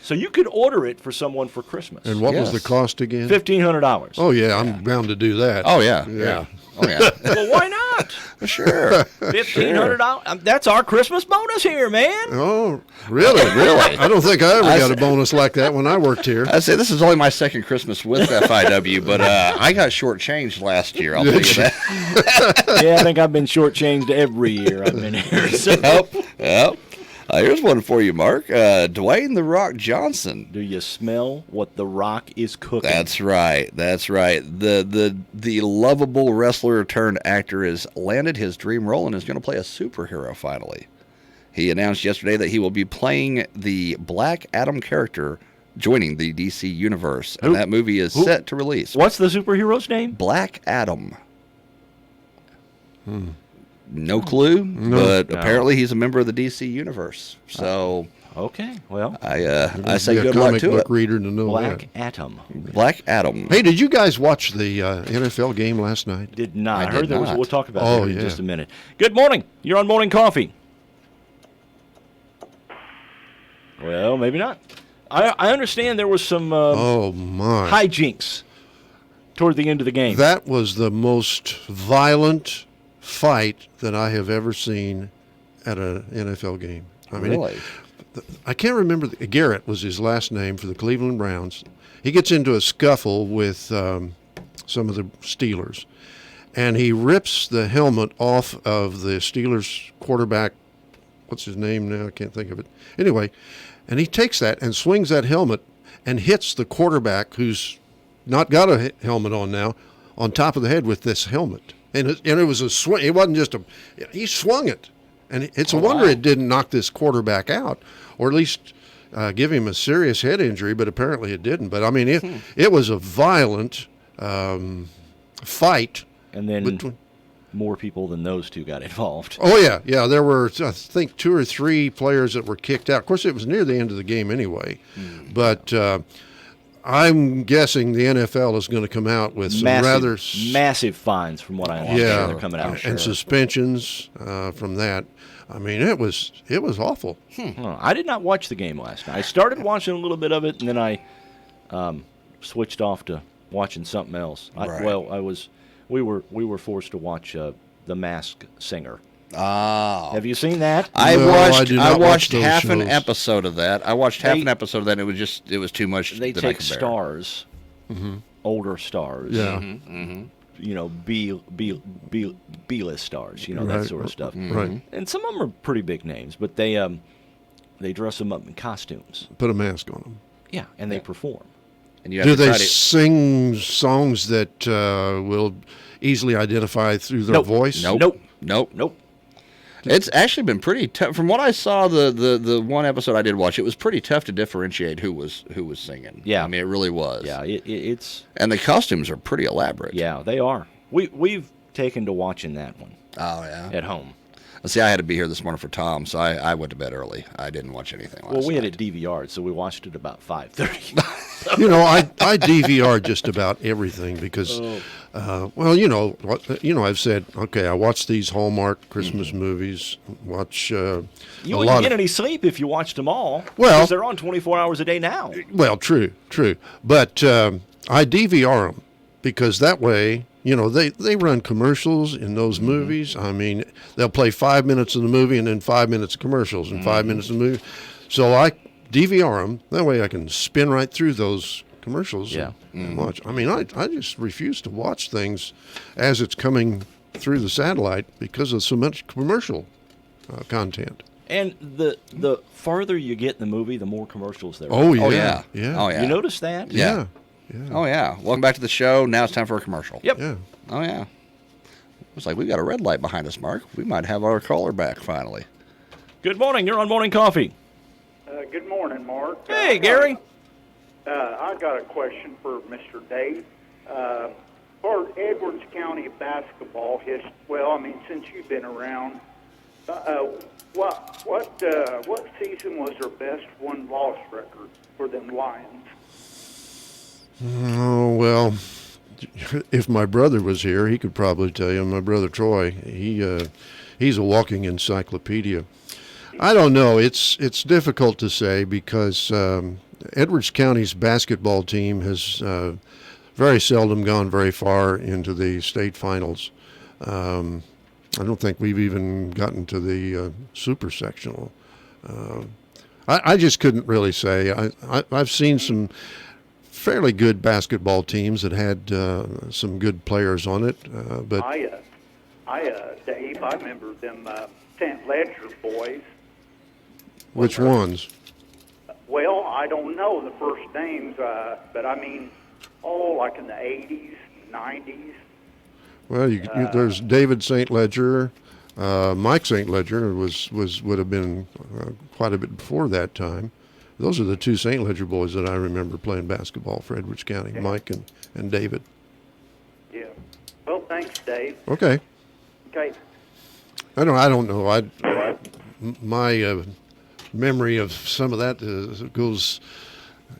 So you could order it for someone for Christmas. And what was the cost again? $1,500. Oh, yeah, I'm bound to do that. Oh, yeah. Yeah. Oh, yeah. Well, why not? Sure. $1,500. That's our Christmas bonus here, man. Oh, really? Really? I don't think I ever got a bonus like that when I worked here. I'd say this is only my second Christmas with FIW, but I got shortchanged last year. I'll tell you that. Yeah, I think I've been shortchanged every year I've been here. So. Yep. Here's one for you, Mark. Dwayne "The Rock" Johnson. Do you smell what The Rock is cooking? That's right. That's right. The lovable wrestler turned actor has landed his dream role and is going to play a superhero finally. He announced yesterday that he will be playing the Black Adam character, joining the DC universe, and that movie is set to release. What's the superhero's name? Black Adam. No clue, but apparently he's a member of the DC universe. So Okay, well, I say Be a good luck comic to book it. reader to know Black that. Atom. Black Adam. Hey, did you guys watch the NFL game last night? Did not. I I did heard there was. not. We'll talk about Oh, that in yeah. just a minute. Good morning. You're on Morning Coffee. Well, maybe not. I understand there was some Oh my! hijinks toward the end of the game. That was the most violent fight that I have ever seen at an NFL game. I mean, Really? I can't remember. Garrett was his last name for the Cleveland Browns. He gets into a scuffle with some of the Steelers, and he rips the helmet off of the Steelers quarterback. What's his name now? I can't think of it. Anyway, and he takes that and swings that helmet and hits the quarterback, who's not got a helmet on now, on top of the head with this helmet. And it was a swing. It wasn't just he swung it. And it's a wonder it didn't knock this quarterback out, or at least give him a serious head injury, but apparently it didn't. But, I mean, it was a violent fight. And then more people than those two got involved. Oh, yeah. Yeah, there were, I think, 2 or 3 players that were kicked out. Of course, it was near the end of the game anyway. But I'm guessing the NFL is going to come out with some massive fines, from what I understand. They're coming out. And suspensions from that. I mean, it was awful. Well, I did not watch the game last night. I started watching a little bit of it, and then I switched off to watching something else. We were forced to watch The Masked Singer. Oh. Have you seen that? I watched those half an shows. episode of that. I watched half an episode of that, and it was too much. They that I take could bear. stars, older stars. Yeah. You know, B-list stars, that Right, sort of stuff. right. And some of them are pretty big names, but they dress them up in costumes. Put a mask on them. Yeah, and they perform. And you have Do to they try to, sing songs that will easily identify through their voice? Nope. It's actually been pretty tough. From what I saw, the one episode I did watch, it was pretty tough to differentiate who was singing. Yeah, I mean, it really was. Yeah, it's and the costumes are pretty elaborate. Yeah, they are. We've taken to watching that one. Oh yeah, at home. See, I had to be here this morning for Tom, so I went to bed early. I didn't watch anything last Well, we night. had it DVR'd, so we watched it about 5:30. You know, I DVR just about everything because, I've said, okay, I watch these Hallmark Christmas movies. Watch You wouldn't get any sleep if you watched them all. Well, because they're on 24 hours a day now. Well, true, but I DVR them because that way, they run commercials in those movies. I mean, they'll play 5 minutes of the movie and then 5 minutes of commercials and 5 minutes of the movie. So I DVR them. That way I can spin right through those commercials and watch. I mean, I just refuse to watch things as it's coming through the satellite because of so much commercial content. And the farther you get in the movie, the more commercials there are. Oh, yeah. Oh yeah. Yeah. Oh yeah. You notice that? Yeah. Oh yeah. Welcome back to the show. Now it's time for a commercial. Yep. Yeah. Oh yeah. It's like we've got a red light behind us, Mark. We might have our caller back finally. Good morning. You're on Morning Coffee. Good morning, Mark. Hey, Gary. I got a question for Mr. Dave. For Edwards County basketball, since you've been around, what season was their best win-loss record for them Lions? Oh, well, if my brother was here, he could probably tell you. My brother Troy, he's a walking encyclopedia. I don't know. It's difficult to say because Edwards County's basketball team has very seldom gone very far into the state finals. I don't think we've even gotten to the super sectional. I just couldn't really say. I've seen some fairly good basketball teams that had some good players on it, but Dave, I remember them St. Ledger boys. Which ones? Well, I don't know the first names, but I mean, like in the 80s, 90s. Well, there's David St. Ledger, Mike St. Ledger would have been quite a bit before that time. Those are the two St. Ledger boys that I remember playing basketball for Edwards County, Mike and David. Yeah. Well, thanks, Dave. Okay. Okay. I don't know. My memory of some of that goes.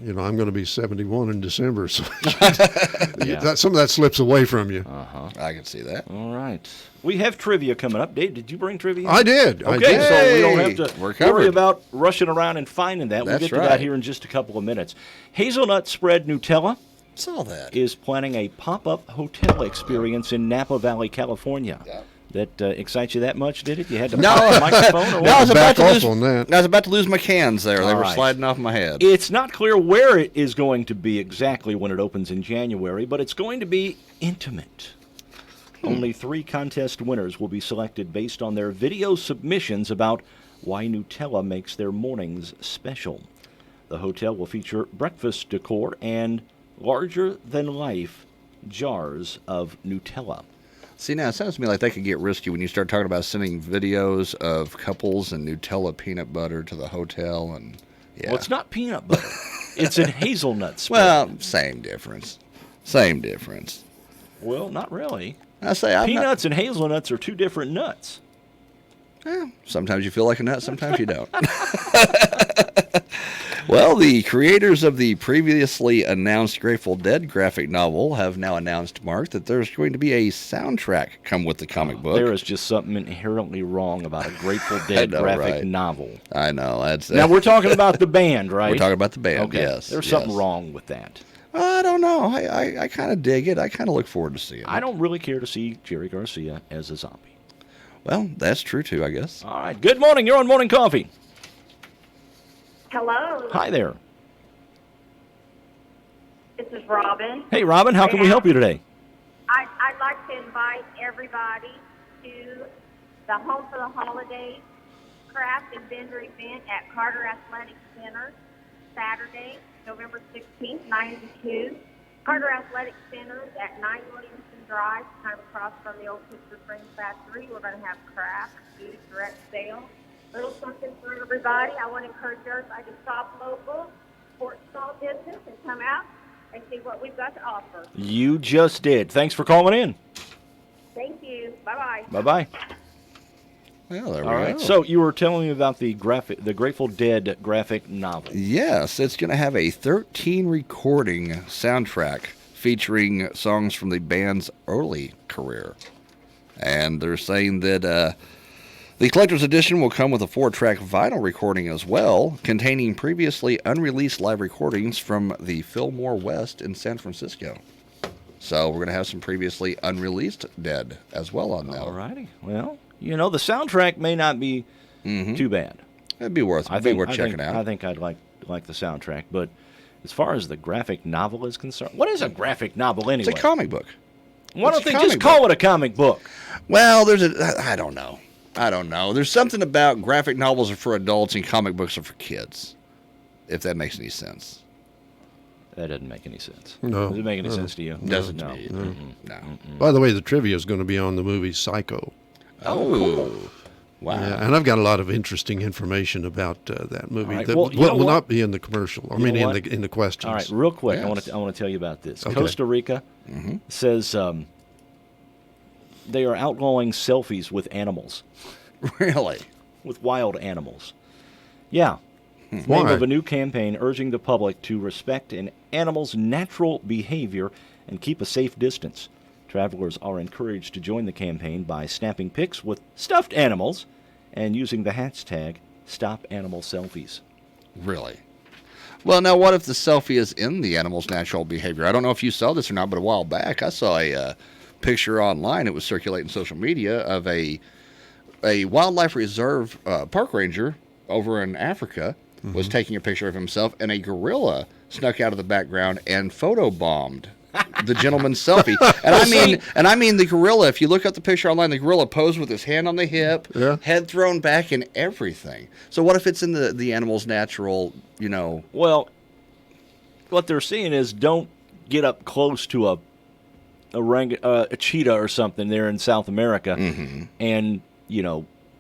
You know, I'm going to be 71 in December, so some of that slips away from you. I can see that. All right. We have trivia coming up. Dave, did you bring trivia? I did. Okay, so we don't have to We're worry covered. about rushing around and finding that. We'll That's get to right. that here in just a couple of minutes. Hazelnut Spread Nutella Saw that. is planning a pop-up hotel experience in Napa Valley, California. That excites you that much, did it? You had to pop the microphone or No, I what? was about to Back lose. off on that. I was about to lose my cans there. They All were right. sliding off my head. It's not clear where it is going to be exactly when it opens in January, but it's going to be intimate. Only 3 contest winners will be selected based on their video submissions about why Nutella makes their mornings special. The hotel will feature breakfast decor and larger-than-life jars of Nutella. See, now it sounds to me like that could get risky when you start talking about sending videos of couples and Nutella peanut butter to the hotel. And yeah, Well, it's not peanut butter. It's in hazelnut spread. well, same difference. Same difference. Well, not really. I say I'm not, Peanuts and hazelnuts are 2 different nuts. sometimes you feel like a nut, sometimes you don't. Well, the creators of the previously announced Grateful Dead graphic novel have now announced, Mark, that there's going to be a soundtrack come with the comic book. There is just something inherently wrong about a Grateful Dead know, graphic right? novel. I know. That's Now, we're talking about the band, right? We're talking about the band, Okay. yes. There's yes. something wrong with that. I don't know. I kind of dig it. I kind of look forward to seeing it. I don't really care to see Jerry Garcia as a zombie. Well, that's true, too, I guess. All right. Good morning. You're on Morning Coffee. Hello. Hi there. This is Robin. Hey, Robin. How can we help you today? I'd like to invite everybody to the Home for the Holidays craft and vendor event at Carter Athletic Center, Saturday, November 16th, 9 to 2. Carter Athletic Center is at 9 Williamson Drive, kind of across from the old Picture Frame Factory. We're going to have craft, food, direct sale, little something for everybody. I want to encourage everybody to shop local, support small business, and come out and see what we've got to offer. You just did. Thanks for calling in. Thank you. Bye-bye. Bye-bye. Well, there All we right. go. So you were telling me about the Grateful Dead graphic novel. Yes, it's going to have a 13 recording soundtrack featuring songs from the band's early career. And they're saying that the collector's edition will come with a 4-track vinyl recording as well, containing previously unreleased live recordings from the Fillmore West in San Francisco. So we're going to have some previously unreleased Dead as well on there. All righty. Well, you know, the soundtrack may not be too bad. It'd be worth checking out. I think I'd like the soundtrack, but as far as the graphic novel is concerned, what is a graphic novel anyway? It's a comic book. Why It's don't a they just comic call book. it a comic book? Well, I don't know. There's something about graphic novels are for adults and comic books are for kids, if that makes any sense. That doesn't make any sense. No. Does it make any No. sense to you? Doesn't No. to me. Mm-mm. No. By the way, the trivia is going to be on the movie Psycho. Oh, cool. Wow. Yeah, and I've got a lot of interesting information about that movie All right, that well, you know will what? not be in the commercial. I You mean, know in what? the questions. All right, real quick, Yes. I want to tell you about this. Okay. Costa Rica says they are outlawing selfies with animals, Really? with wild animals. Yeah. It's the Why? name of a new campaign urging the public to respect an animal's natural behavior and keep a safe distance. Travelers are encouraged to join the campaign by snapping pics with stuffed animals and using the hashtag #StopAnimalSelfies. Really? Well, now what if the selfie is in the animal's natural behavior? I don't know if you saw this or not, but a while back I saw a picture online. It was circulating social media of a wildlife reserve park ranger over in Africa was taking a picture of himself, and a gorilla snuck out of the background and photobombed the gentleman's selfie. And I mean the gorilla. If you look up the picture online, the gorilla posed with his hand on the hip, head thrown back, and everything. So what if it's in the animal's natural, Well, what they're saying is don't get up close to a cheetah or something there in South America, and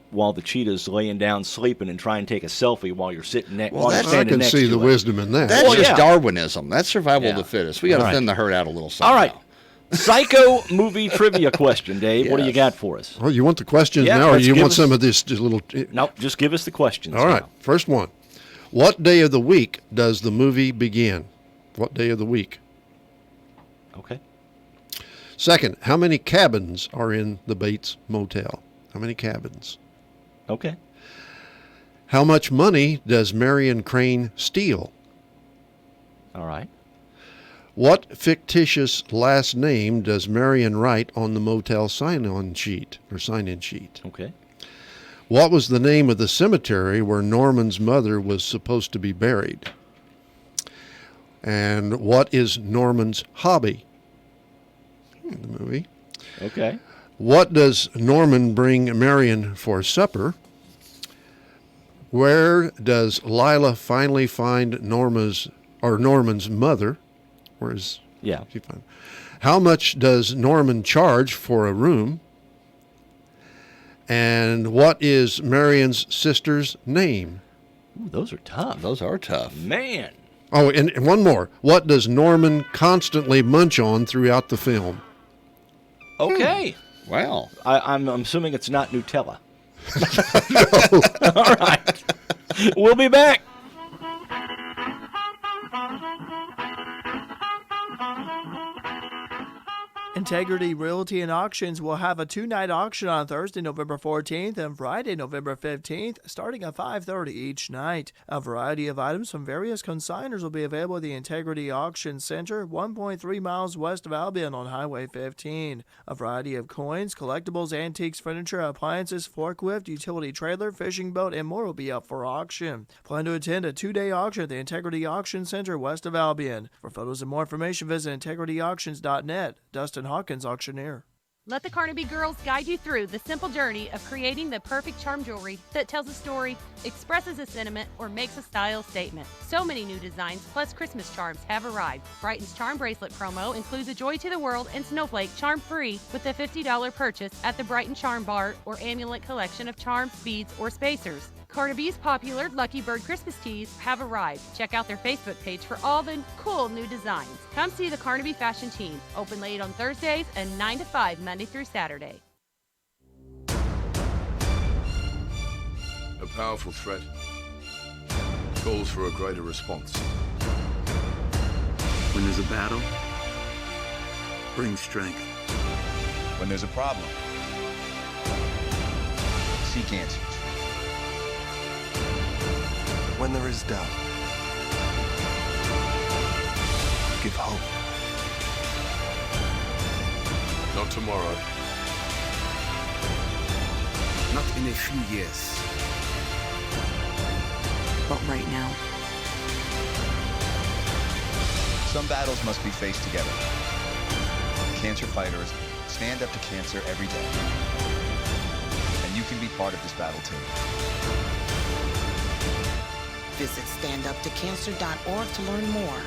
while the cheetah's laying down sleeping and try and take a selfie while you're sitting next. Well, I can see the wisdom in that. That's Well, just yeah. Darwinism. That's survival of Yeah. the fittest. We got to All right. thin the herd out a little somehow. All right. Psycho movie trivia question, Dave. What do you got for us? Oh, you want the questions Yeah, now, or let's you give want us- some of this just little? Nope, just give us the questions. All right, now. first one. What day of the week does the movie begin? What day of the week? Okay. Second, how many cabins are in the Bates Motel? How many cabins? Okay. How much money does Marion Crane steal? All right. What fictitious last name does Marion write on the motel sign-in sheet? Okay. What was the name of the cemetery where Norman's mother was supposed to be buried? And what is Norman's hobby in the movie? Okay. What does Norman bring Marion for supper? Where does Lila finally find Norman's mother? Where is she find? How much does Norman charge for a room? And what is Marion's sister's name? Ooh, those are tough. Those are tough. Man. Oh, and one more. What does Norman constantly munch on throughout the film? Okay. Wow. I'm assuming it's not Nutella. All right. We'll be back. Integrity Realty and Auctions will have a two-night auction on Thursday, November 14th and Friday, November 15th, starting at 5:30 each night. A variety of items from various consigners will be available at the Integrity Auction Center, 1.3 miles west of Albion on Highway 15. A variety of coins, collectibles, antiques, furniture, appliances, forklift, utility trailer, fishing boat, and more will be up for auction. Plan to attend a two-day auction at the Integrity Auction Center west of Albion. For photos and more information, visit integrityauctions.net. Dustin Hawkins, auctioneer. Let the Carnaby girls guide you through the simple journey of creating the perfect charm jewelry that tells a story, expresses a sentiment, or makes a style statement. So many new designs plus Christmas charms have arrived. Brighton's Charm Bracelet promo includes a Joy to the World and Snowflake charm free with a $50 purchase at the Brighton Charm Bar or Amulet collection of charms, beads, or spacers. Carnaby's popular Lucky Bird Christmas tees have arrived. Check out their Facebook page for all the cool new designs. Come see the Carnaby Fashion Team. Open late on Thursdays and 9 to 5 Monday through Saturday. A powerful threat calls for a greater response. When there's a battle, bring strength. When there's a problem, seek answers. When there is doubt, give hope. Not tomorrow. Not in a few years, but right now. Some battles must be faced together. Cancer fighters stand up to cancer every day. And you can be part of this battle too. Visit standuptocancer.org to learn more.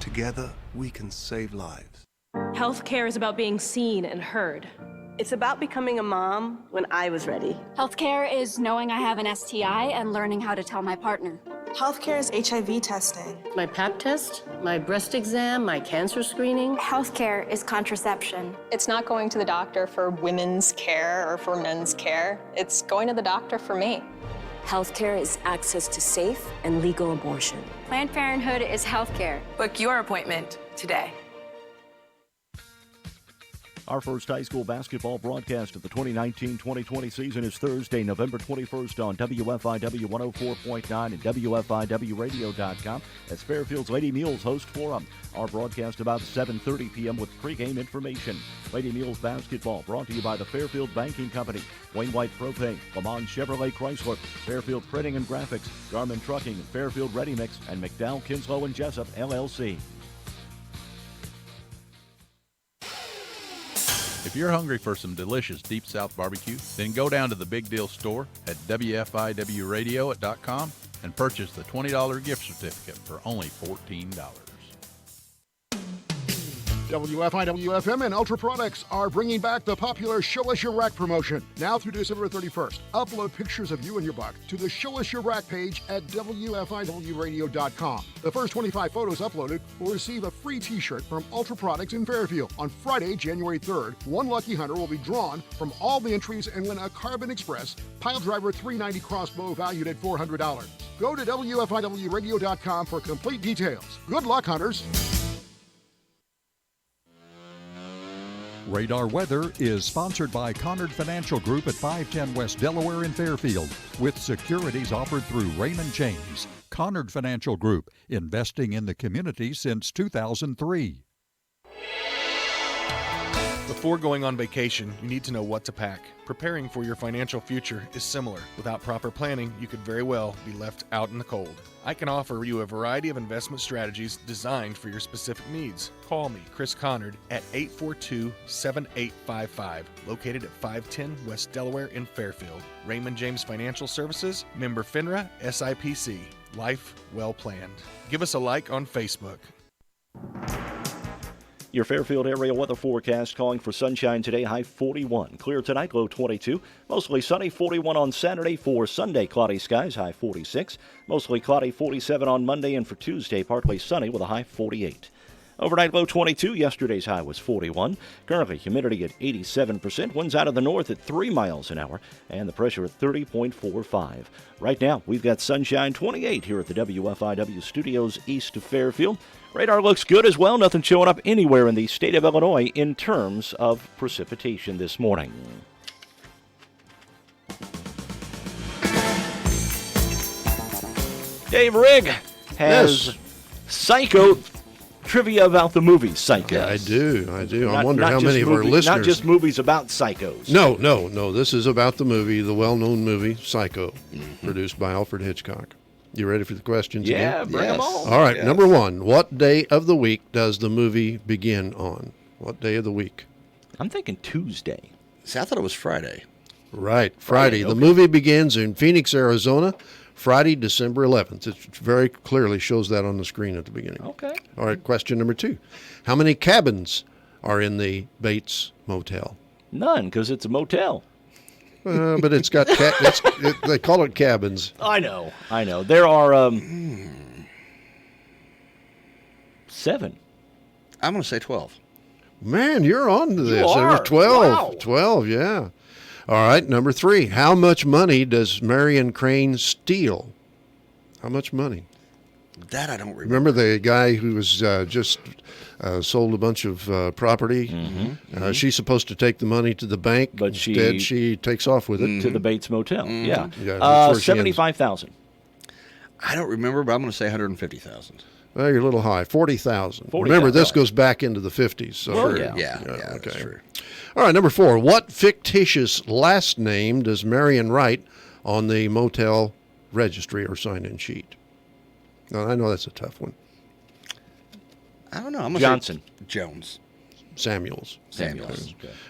Together, we can save lives. Healthcare is about being seen and heard. It's about becoming a mom when I was ready. Healthcare is knowing I have an STI and learning how to tell my partner. Healthcare is HIV testing. My Pap test, my breast exam, my cancer screening. Healthcare is contraception. It's not going to the doctor for women's care or for men's care. It's going to the doctor for me. Healthcare is access to safe and legal abortion. Planned Parenthood is healthcare. Book your appointment today. Our first high school basketball broadcast of the 2019-2020 season is Thursday, November 21st on WFIW 104.9 and WFIWradio.com as Fairfield's Lady Mules host Forum. Our broadcast about 7:30 p.m. with pregame information. Lady Mules basketball brought to you by the Fairfield Banking Company, Wainwright Propane, Lamont Chevrolet Chrysler, Fairfield Printing and Graphics, Garmin Trucking, Fairfield Ready Mix, and McDowell, Kinslow and Jessup, LLC. If you're hungry for some delicious Deep South barbecue, then go down to the Big Deal store at WFIWradio.com and purchase the $20 gift certificate for only $14. WFI-WFM and Ultra Products are bringing back the popular Show Us Your Rack promotion. Now through December 31st, upload pictures of you and your buck to the Show Us Your Rack page at WFIWradio.com. The first 25 photos uploaded will receive a free t-shirt from Ultra Products in Fairfield. On Friday, January 3rd, one lucky hunter will be drawn from all the entries and win a Carbon Express Piledriver 390 crossbow valued at $400. Go to WFIWradio.com for complete details. Good luck, hunters. Radar Weather is sponsored by Conard Financial Group at 510 West Delaware in Fairfield, with securities offered through Raymond James. Conard Financial Group, investing in the community since 2003. Before going on vacation, you need to know what to pack. Preparing for your financial future is similar. Without proper planning, you could very well be left out in the cold. I can offer you a variety of investment strategies designed for your specific needs. Call me, Chris Conard, at 842-7855, located at 510 West Delaware in Fairfield. Raymond James Financial Services, member FINRA, SIPC. Life well planned. Give us a like on Facebook. Your Fairfield area weather forecast calling for sunshine today, high 41. Clear tonight, low 22. Mostly sunny, 41 on Saturday. For Sunday, cloudy skies, high 46. Mostly cloudy, 47 on Monday. And for Tuesday, partly sunny with a high 48. Overnight low 22. Yesterday's high was 41. Currently, humidity at 87%. Winds out of the north at 3 miles an hour. And the pressure at 30.45. Right now, we've got sunshine 28 here at the WFIW studios east of Fairfield. Radar looks good as well. Nothing showing up anywhere in the state of Illinois in terms of precipitation this morning. Dave Rigg has Psycho trivia about the movie Psycho. I do. I wonder how many of our listeners... Not just movies about psychos. No. This is about the movie, the well-known movie Psycho, produced by Alfred Hitchcock. You ready for the questions again? Yeah, bring them all. All right, number one. What day of the week does the movie begin on? What day of the week? I'm thinking Tuesday. See, I thought it was Friday. Right, Friday. The movie begins in Phoenix, Arizona, Friday, December 11th. It very clearly shows that on the screen at the beginning. Okay. All right, question number two. How many cabins are in the Bates Motel? None, because it's a motel. But it's got they call it cabins. I know. There are 7. I'm going to say 12. Man, you're on to this. You There are. was 12. Wow. 12, yeah. All right, number 3. How much money does Marion Crane steal? How much money? That I don't remember. Remember the guy who was just sold a bunch of property? She's supposed to take the money to the bank, but instead she takes off with it. To the Bates Motel, yeah. $75,000. I don't remember, but I'm going to say $150,000. Well, you're a little high. 40,000. 40,000. Remember, this goes back into the 50s. So Well, Yeah, okay. that's true. All right, number 4. What fictitious last name does Marion write on the motel registry or sign-in sheet? Now, I know that's a tough one. I don't know. I'm gonna Johnson. say Jones. Samuels. Okay.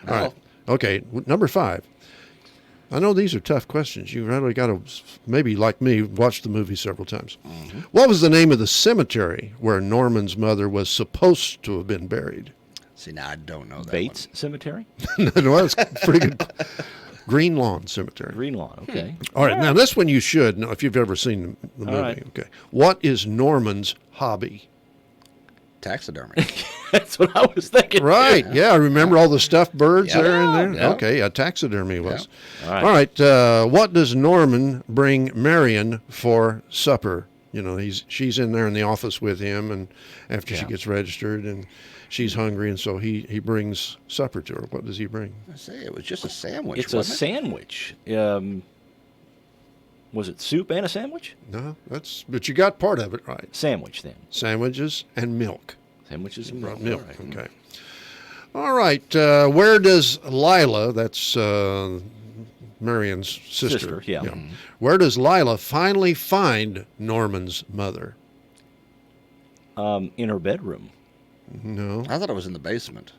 All right. Okay, number 5. I know these are tough questions. You really got to, maybe like me, watch the movie several times. What was the name of the cemetery where Norman's mother was supposed to have been buried? See, now I don't know that Bates Cemetery? No, that's pretty good. Green Lawn Cemetery. Green Lawn, okay. All right, now this one you should know if you've ever seen the movie. right. Okay. What is Norman's hobby? Taxidermy. That's what I was thinking. Right, yeah. Remember all the stuffed birds there in there? Yeah. Okay, a taxidermy was. All right. All right, what does Norman bring Marion for supper? You know, she's in there in the office with him, and after she gets registered, and she's hungry, and so he brings supper to her. What does he bring? I say it was just a sandwich. It's a sandwich. Was it soup and a sandwich? No, but you got part of it right. Sandwich, then. Sandwiches and milk. Sandwiches and milk. Milk, All right. okay. All right, where does Lila, that's Marion's sister. Yeah. Where does Lila finally find Norman's mother? In her bedroom. No. I thought it was in the basement.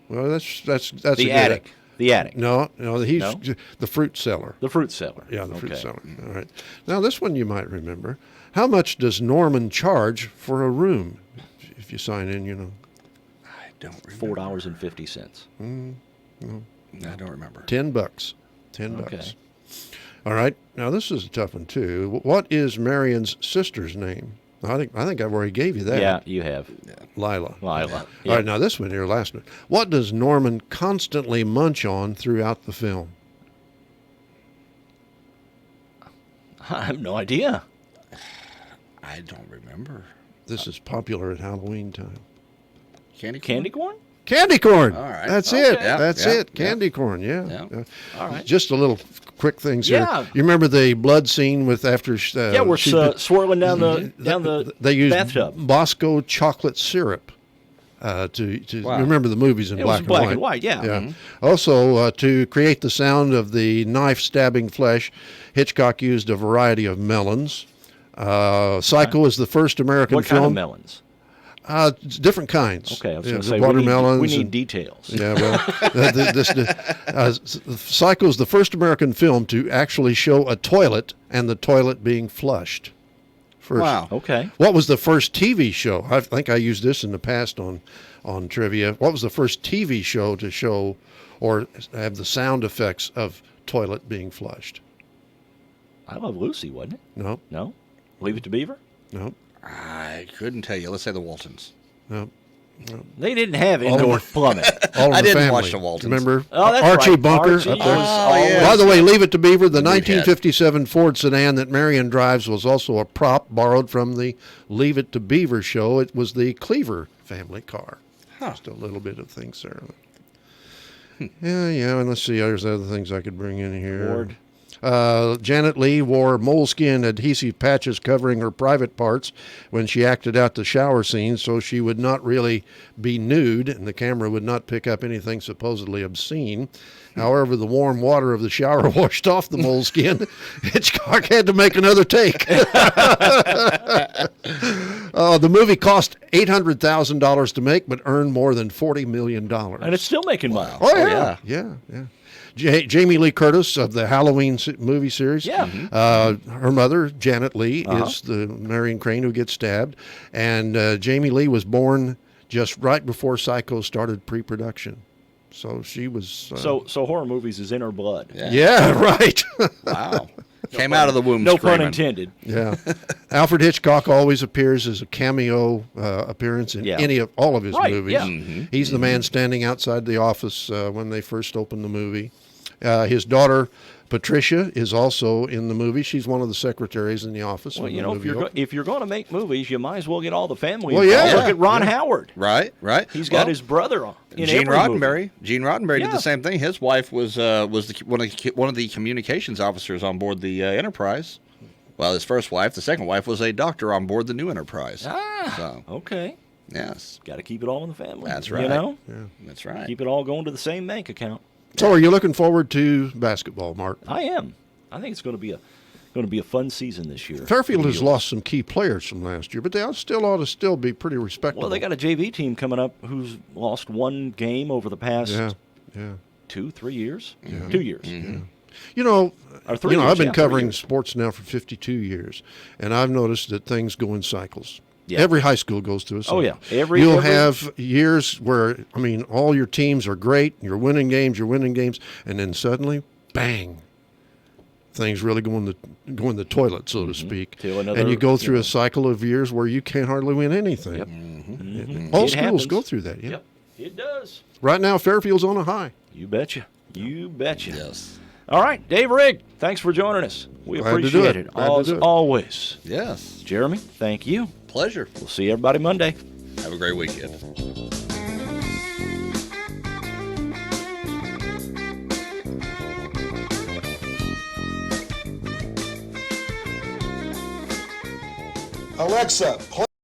Well, that's the attic. The attic. No, he's the fruit cellar. The fruit cellar. Yeah, the fruit cellar. All right. Now this one you might remember. How much does Norman charge for a room? If you sign in, you know. don't remember. $4.50. I don't remember. $10. $10. All right. Now this is a tough one too. What is Marion's sister's name? I think I've already gave you that. Yeah, you have. Lila. Lila. All Yeah. right. Now this one here, last one. What does Norman constantly munch on throughout the film? I have no idea. I don't remember. This is popular at Halloween time. Candy corn? Candy corn? Candy corn. All right. That's Okay. it. Yeah, That's yeah, it. Candy corn. Yeah. All right. Just a little quick things here. Yeah. You remember the blood scene with after? Yeah, we're swirling down the They used bathtub. Bosco chocolate syrup. To Wow. remember the movies in It was black, black and and white, yeah. Yeah. Also, to create the sound of the knife stabbing flesh, Hitchcock used a variety of melons. Psycho is the first American What film. kind of melons? Different kinds. Okay, I was Yeah, going to the say watermelons. we need and- details. Yeah, well, Psycho is the first American film to actually show a toilet and the toilet being flushed. First. Wow. Okay. What was the first TV show? I think I used this in the past on trivia. What was the first TV show to show or have the sound effects of toilet being flushed? I Love Lucy, wasn't it? No. No? Leave It to Beaver? No. I couldn't tell you. Let's say the Waltons. No. They didn't have indoor plumbing. All in I the didn't family. watch the Waltons. Remember Oh, that's Archie right. Bunker Archie up there? was always- By the way, Leave It to Beaver, the Good 1957 Ford sedan that Marion drives was also a prop borrowed from the Leave It to Beaver show. It was the Cleaver family car. Just a little bit of things there. Yeah, and let's see, there's other things I could bring in here. Ford. Janet Leigh wore moleskin adhesive patches covering her private parts when she acted out the shower scene so she would not really be nude and the camera would not pick up anything supposedly obscene. However, the warm water of the shower washed off the moleskin. Hitchcock had to make another take. The movie cost $800,000 to make but earned more than $40 million. And it's still making money. Oh, yeah. Jamie Lee Curtis of the Halloween movie series. Yeah. Her mother, Janet Leigh, is the Marion Crane who gets stabbed. And Jamie Lee was born just right before Psycho started pre-production. So she was... So horror movies is in her blood. Yeah, right. Wow. Came out of the womb No screaming. pun intended. Yeah. Alfred Hitchcock always appears as a cameo appearance in all of his movies. Yeah. He's the man standing outside the office when they first opened the movie. His daughter, Patricia, is also in the movie. She's one of the secretaries in the office. Well, when you the know, movie if you're going to make movies, you might as well get all the family Well, involved. yeah. Look at Ron Howard. Right. He's got his brother on. In Gene every Roddenberry. movie. Gene Roddenberry Yeah. did the same thing. His wife was one of the communications officers on board the Enterprise. Well, his first wife, the second wife, was a doctor on board the new Enterprise. So, Okay. yes, Got to keep it all in the family. That's right. You know? that's right. Keep it all going to the same bank account. So are you looking forward to basketball, Mark? I am. I think it's going to be a fun season this year. Fairfield has Eagles. lost some key players from last year, but they ought to be pretty respectable. Well, they got a JV team coming up who's lost one game over the past 2-3 years. 2 years. You know, Or 3 years, I've been 3 covering years. sports now for 52 years, and I've noticed that things go in cycles. Yeah. Every high school goes through a cycle. Oh, yeah. You'll have years where, all your teams are great, you're winning games, and then suddenly, bang, things really go in the toilet, so to speak. Till another, And you go through a cycle of years where you can't hardly win anything. All It schools happens. go through that, yeah. Yep, it does. Right now, Fairfield's on a high. You betcha. You betcha. Yes. All right, Dave Rigg, thanks for joining us. We Glad to do appreciate it. it. Glad to As do it. always. Yes. Jeremy, thank you. Pleasure. We'll see everybody Monday. Have a great weekend. Alexa, play